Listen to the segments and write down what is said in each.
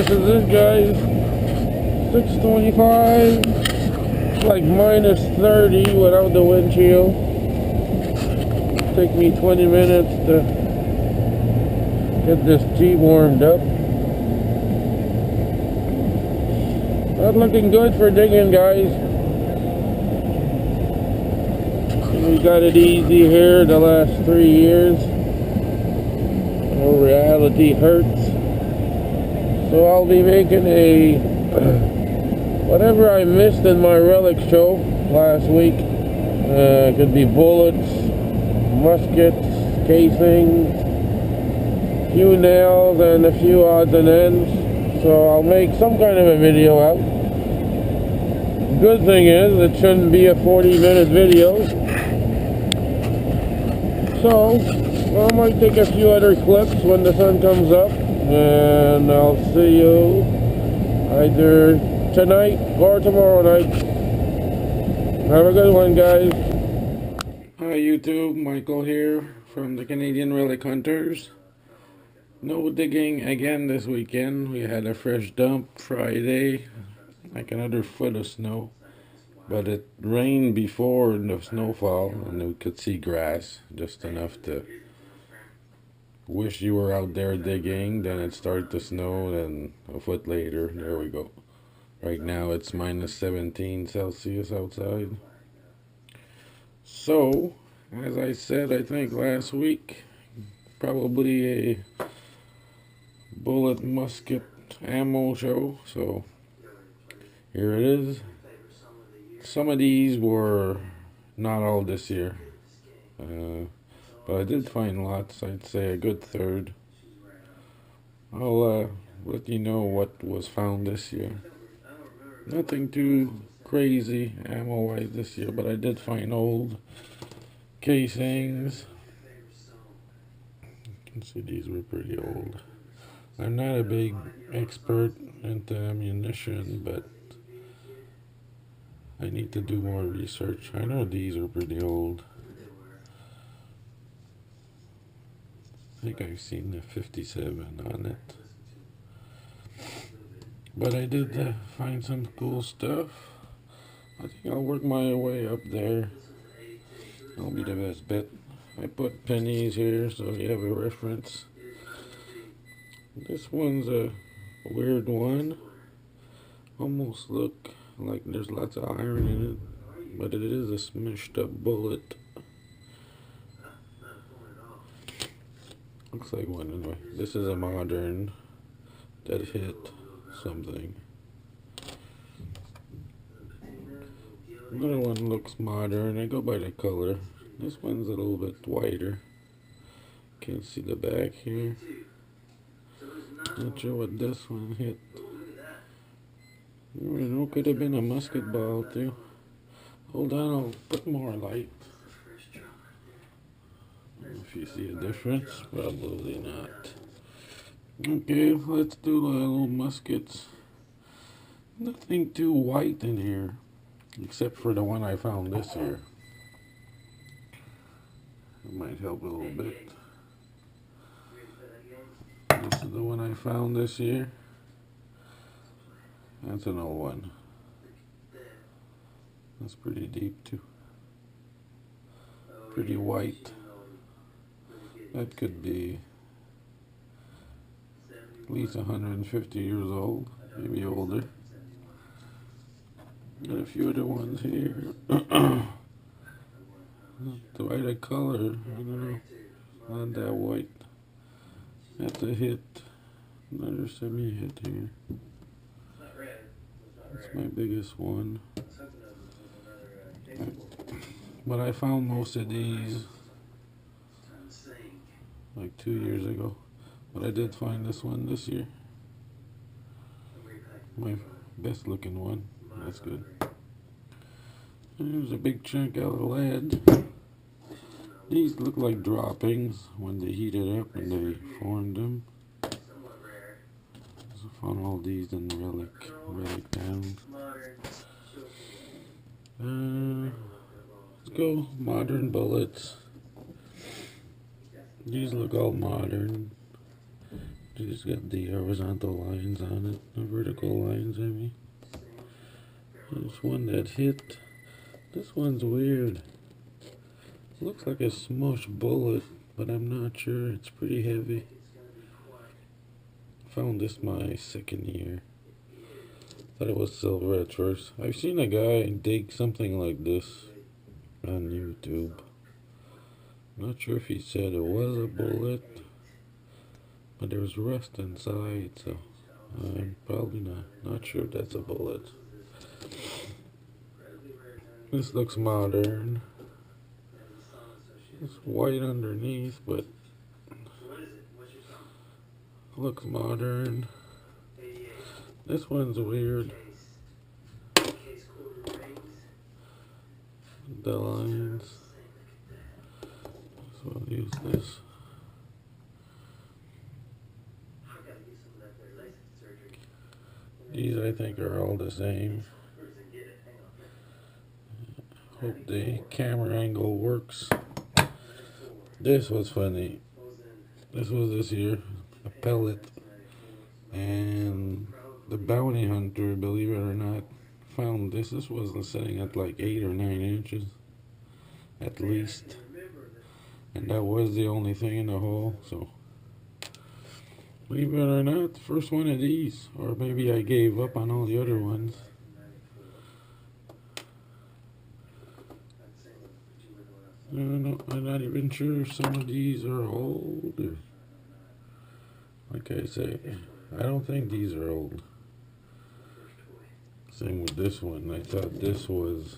this is it, guys. 625. It's like minus 30 without the windshield. Take me 20 minutes to get this Jeep warmed up. Not looking good for digging, guys. We got it easy here the last 3 years. Reality hurts. So I'll be making a whatever I missed in my relic show last week. It could be bullets, muskets, casings, few nails, and a few odds and ends. So I'll make some kind of a video out. Good thing is it shouldn't be a 40-minute video. So I might take a few other clips when the sun comes up, and I'll see you either tonight or tomorrow night. Have a good one, guys. Hi YouTube, Michael here from the Canadian Relic Hunters. No digging again this weekend. We had a fresh dump Friday, like another foot of snow. But it rained before the snowfall, and we could see grass, just enough to wish you were out there digging. Then it started to snow, then a foot later, there we go. Right now it's minus 17 Celsius outside. So, as I said, I think last week, probably a bullet musket ammo show. So, here it is. Some of these were not all this year, but I did find lots. I'd say a good third. I'll let you know what was found this year. Nothing too crazy ammo-wise this year, but I did find old casings. You can see these were pretty old. I'm not a big expert into ammunition, but I need to do more research. I know these are pretty old. I think I've seen the 57 on it. But I did find some cool stuff. I think I'll work my way up there. That'll be the best bet. I put pennies here so you have a reference. This one's a weird one. Almost look like there's lots of iron in it, but it is a smashed up bullet. Looks like one anyway. This is a modern that hit something. Another one looks modern. I go by the color. This one's a little bit whiter. Can't see the back here. Not sure what this one hit. You never know, could have been a musket ball too. Hold on, I'll put more light. If you see a difference, probably not. Okay, let's do the little muskets. Nothing too white in here, except for the one I found this year. It might help a little bit. This is the one I found this year. That's an old one. That's pretty deep too. Pretty white. That could be at least 150 years old, maybe older. Got a few other ones here. Not the right color, I don't know. Not that white. Have to hit another semi-hit here. That's my biggest one. But I found most of these like 2 years ago. But I did find this one this year. My best looking one. That's good. There's a big chunk out of lead. These look like droppings when they heated up and they formed them. So I found all these in the relic towns. Let's go modern bullets. These look all modern. Just got the horizontal lines on it, the vertical lines, I mean. There's one that hit. This one's weird. Looks like a smush bullet, but I'm not sure. It's pretty heavy. Found this my second year. Thought it was silver at first. I've seen a guy dig something like this on YouTube. Not sure if he said it was a bullet, but there was rust inside, so I'm probably not sure if that's a bullet. This looks modern. It's white underneath, but looks modern. This one's weird. The lines. So I'll use this. These I think are all the same. Hope the camera angle works. This was funny. This was this year, a pellet, and the bounty hunter, believe it or not, found this. This was sitting at like 8 or 9 inches, at least, and that was the only thing in the hole. So, believe it or not, the first one of these, or maybe I gave up on all the other ones. No, I'm not even sure if some of these are old. Or, like I say, I don't think these are old. Same with this one. I thought this was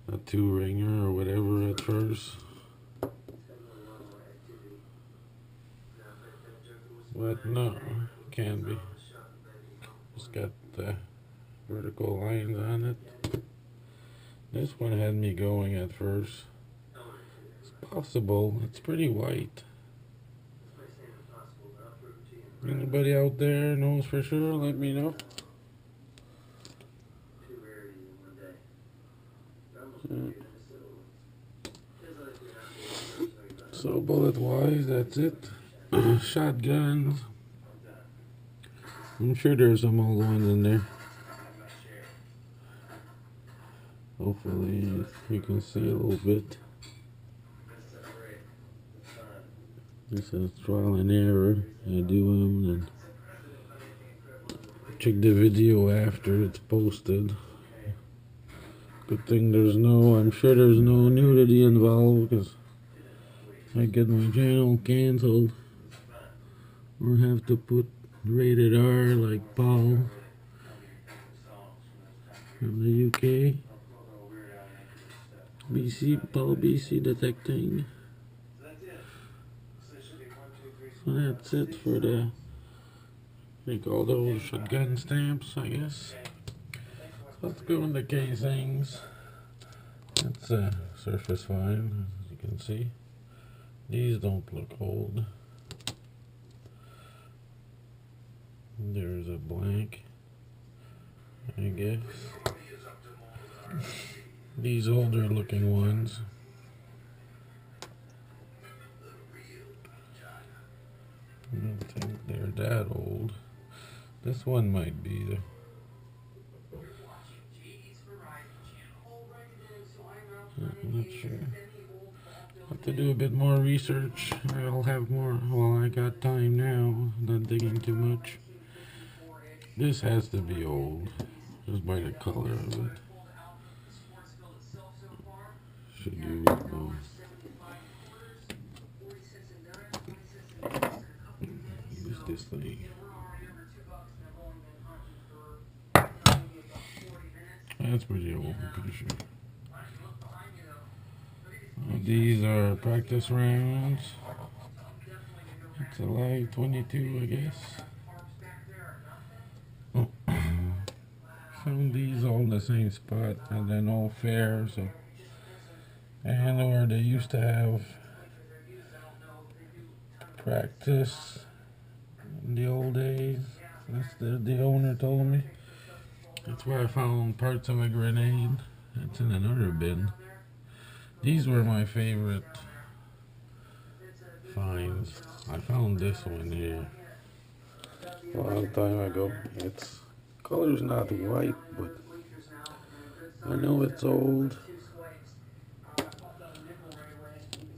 a 2-ringer or whatever at first. But no, can't be. It's got the vertical lines on it. This one had me going at first. Possible. It's pretty white. Anybody out there knows for sure? Let me know. So bullet wise, that's it. Shotguns. I'm sure there's some old ones in there. Hopefully you can see a little bit. This is trial and error. I do them and check the video after it's posted. Good thing I'm sure there's no nudity involved, because I get my channel cancelled or have to put rated R like Paul from the UK. Paul BC detecting. So that's it for the, make all those shotgun stamps, I guess. So let's go into casings. That's surface fine, as you can see. These don't look old. There's a blank, I guess. These older looking ones. I don't think they're that old. This one might be though. I'm not sure. Have to do a bit more research. I'll have more. Well, I got time now. Not digging too much. This has to be old, just by the color of it. Should use this thing. That's pretty old, I'm pretty sure. These are practice rounds. It's a live 22, I guess. Found these all in the same spot, and then all fair. So, and where they used to have practice in the old days. That's the owner told me. That's where I found parts of a grenade. It's in another bin. These were my favorite finds. I found this one here. a long time ago. Its color's not white, but I know it's old.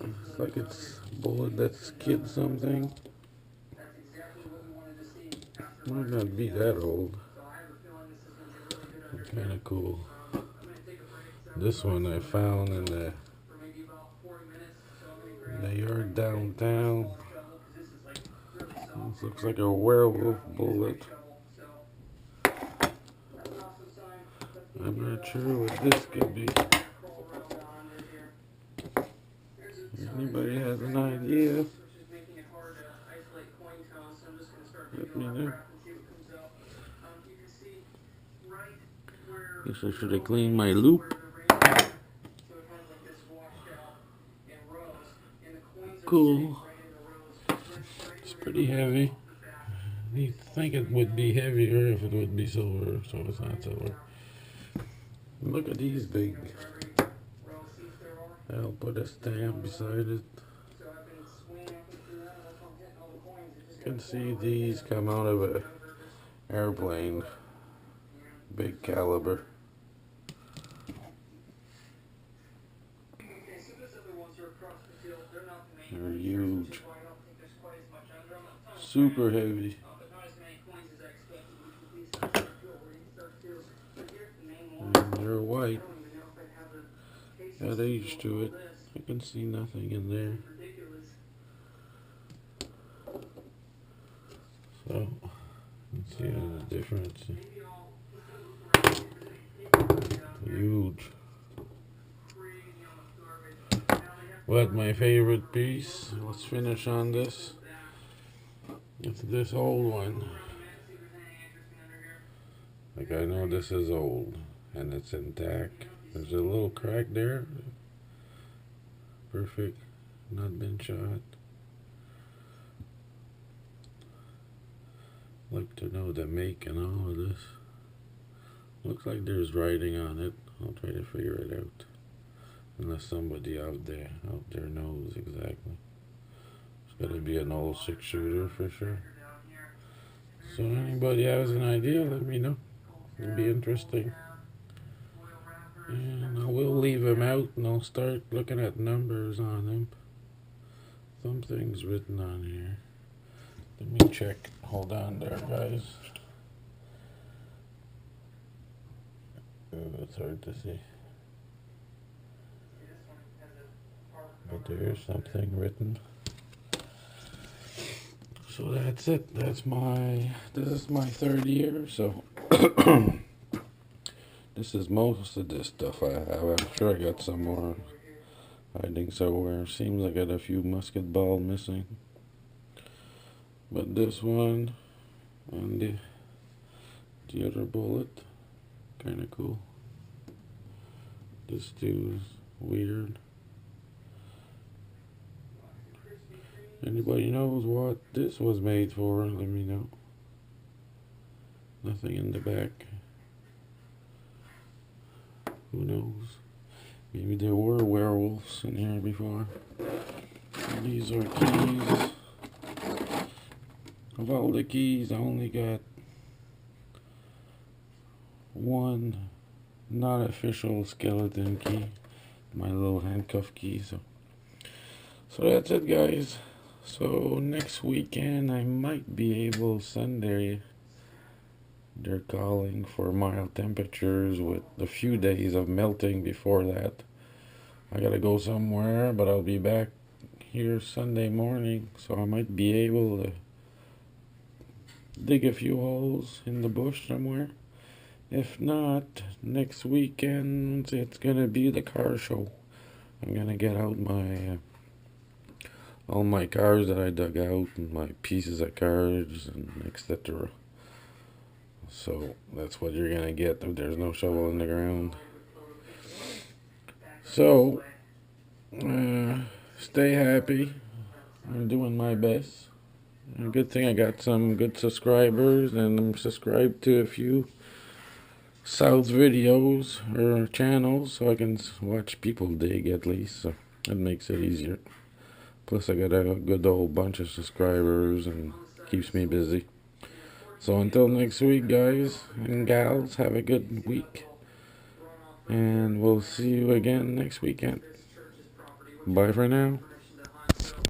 It's like it's bullet that's kid something. Might not be that old. Kind of cool. This one I found in the yard downtown. This looks like a werewolf bullet. I'm not sure what this could be. If anybody has an idea, let me know. Guess I should have cleaned my loop. Cool. It's pretty heavy. You think it would be heavier if it would be silver, so it's not silver. Look at these big. I'll put a stamp beside it. You can see these come out of an airplane. Big caliber. They're huge. Super heavy. And they're white. Got age to it. I can see nothing in there. So, let's see the difference. Huge. But my favorite piece, let's finish on this. It's this old one. Like, I know this is old and it's intact. There's a little crack there. Perfect. Not been shot. Like to know the make and all of this. Looks like there's writing on it. I'll try to figure it out. Unless somebody out there knows exactly. It's gotta be an old 6-shooter for sure. So anybody has an idea, let me know. It'll be interesting. And I will leave them out and I'll start looking at numbers on them. Something's written on here. Let me check. Hold on there, guys. Oh, it's hard to see. But there's something written. So that's it. This is my 3rd year, so this is most of this stuff I have. I'm sure I got some more hiding somewhere. Seems I got a few musket ball missing. But this one and the other bullet, kinda cool. This dude's weird. Anybody knows what this was made for, let me know. Nothing in the back. Who knows? Maybe there were werewolves in here before. And these are keys. Of all the keys, I only got one not official skeleton key. My little handcuff key. So that's it, guys. So next weekend I might be able, Sunday, they're calling for mild temperatures with a few days of melting before that. I gotta go somewhere, but I'll be back here Sunday morning, so I might be able to dig a few holes in the bush somewhere. If not, next weekend it's gonna be the car show. I'm gonna get out my all my cars that I dug out and my pieces of cars and etc. So that's what you're gonna get if there's no shovel in the ground. So stay happy. I'm doing my best. A good thing I got some good subscribers and I'm subscribed to a few South videos or channels so I can watch people dig at least. So that makes it easier. Plus I got a good old bunch of subscribers and keeps me busy. So until next week, guys and gals, have a good week. And we'll see you again next weekend. Bye for now.